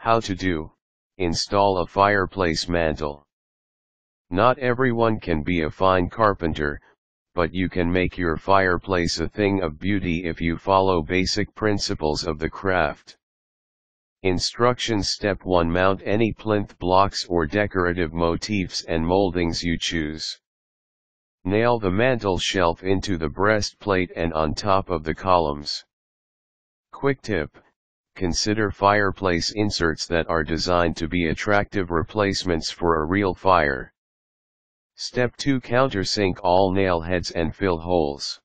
How to do: install a fireplace mantle. Not everyone can be a fine carpenter, but you can make your fireplace a thing of beauty if you follow basic principles of the craft. Instructions: Step 1. Mount any plinth blocks or decorative motifs and moldings you choose. Nail the mantel shelf into the breastplate and on top of the columns. Quick tip: consider fireplace inserts that are designed to be attractive replacements for a real fire. Step 2. Countersink all nail heads and fill holes.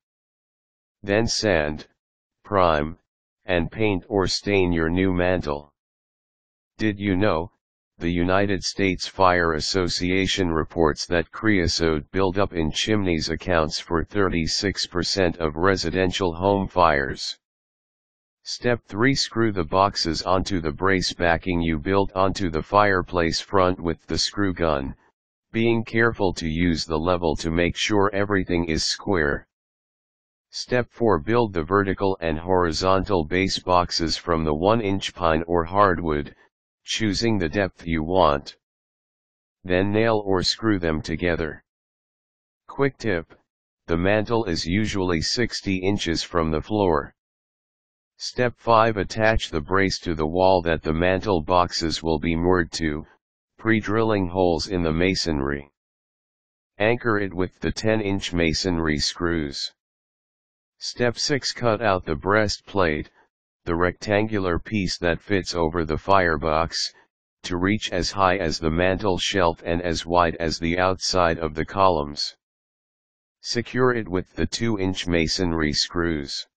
Then sand, prime, and paint or stain your new mantel. Did you know, the United States Fire Association reports that creosote buildup in chimneys accounts for 36% of residential home fires. Step 3. Screw the boxes onto the brace backing you built onto the fireplace front with the screw gun, being careful to use the level to make sure everything is square. Step 4. Build the vertical and horizontal base boxes from the 1-inch pine or hardwood, choosing the depth you want. Then nail or screw them together. Quick tip: the mantel is usually 60 inches from the floor. Step 5. Attach the brace to the wall that the mantel boxes will be moored to, pre-drilling holes in the masonry. Anchor it with the 10-inch masonry screws. Step 6. Cut out the breastplate, the rectangular piece that fits over the firebox, to reach as high as the mantel shelf and as wide as the outside of the columns. Secure it with the 2-inch masonry screws.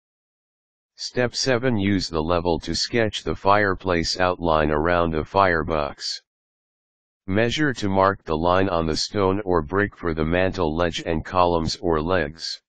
Step 7. Use the level to sketch the fireplace outline around the firebox. Measure to mark the line on the stone or brick for the mantel ledge and columns or legs.